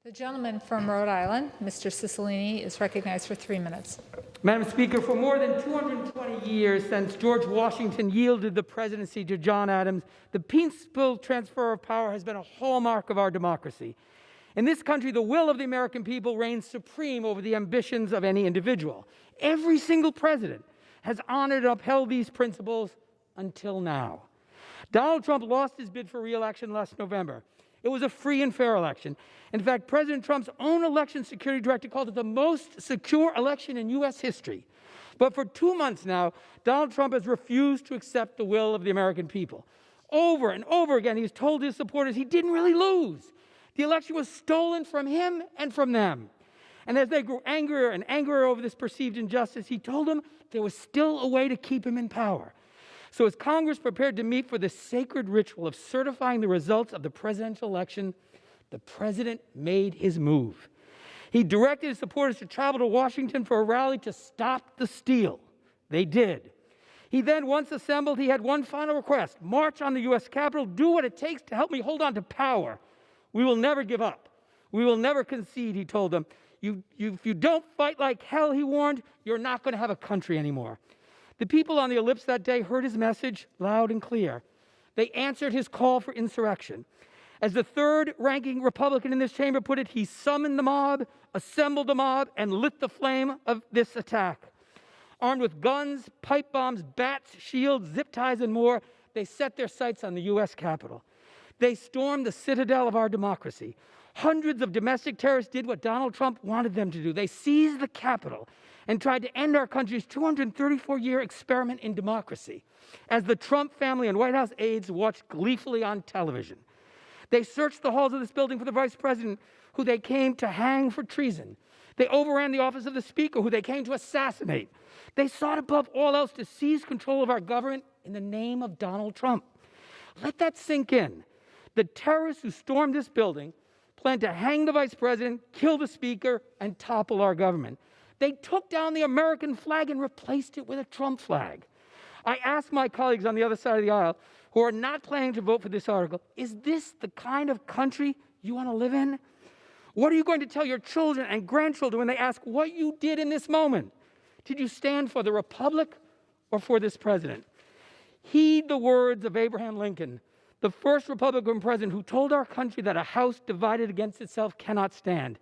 The gentleman from Rhode Island, Mr. Cicilline, is recognized for 3 minutes. Madam Speaker, for more than 220 years since George Washington yielded the presidency to John Adams, the peaceful transfer of power has been a hallmark of our democracy. In this country, the will of the American people reigns supreme over the ambitions of any individual. Every single president has honored and upheld these principles until now. Donald Trump lost his bid for re-election last November. It was a free and fair election. In fact, President Trump's own election security director called it the most secure election in U.S. history. But for 2 months now, Donald Trump has refused to accept the will of the American people. Over and over again, he's told his supporters he didn't really lose. The election was stolen from him and from them. And as they grew angrier and angrier over this perceived injustice, he told them there was still a way to keep him in power. So as Congress prepared to meet for the sacred ritual of certifying the results of the presidential election, the president made his move. He directed his supporters to travel to Washington for a rally to stop the steal. They did. He then, once assembled, he had one final request: march on the U.S. Capitol, do what it takes to help me hold on to power. We will never give up. We will never concede, he told them. If you don't fight like hell, he warned, you're not going to have a country anymore. The people on the ellipse that day heard his message loud and clear. They answered his call for insurrection. As the third-ranking Republican in this chamber put it, he summoned the mob, assembled the mob, and lit the flame of this attack. Armed with guns, pipe bombs, bats, shields, zip ties, and more, they set their sights on the U.S. Capitol. They stormed the citadel of our democracy. Hundreds of domestic terrorists did what Donald Trump wanted them to do. They seized the Capitol and tried to end our country's 234-year experiment in democracy, as the Trump family and White House aides watched gleefully on television. They searched the halls of this building for the vice president, who they came to hang for treason. They overran the office of the speaker, who they came to assassinate. They sought above all else to seize control of our government in the name of Donald Trump. Let that sink in. The terrorists who stormed this building planned to hang the vice president, kill the speaker, and topple our government. They took down the American flag and replaced it with a Trump flag. I asked my colleagues on the other side of the aisle, who are not planning to vote for this article, is this the kind of country you want to live in? What are you going to tell your children and grandchildren when they ask what you did in this moment? Did you stand for the republic or for this president? Heed the words of Abraham Lincoln, the first Republican president who told our country that a house divided against itself cannot stand.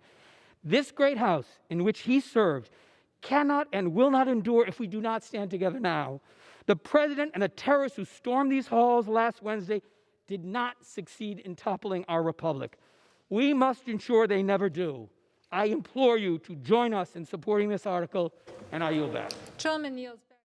This great house in which he served cannot and will not endure if we do not stand together now. The president and the terrorists who stormed these halls last Wednesday did not succeed in toppling our republic. We must ensure they never do. I implore you to join us in supporting this article, and I yield back. Gentleman yields back.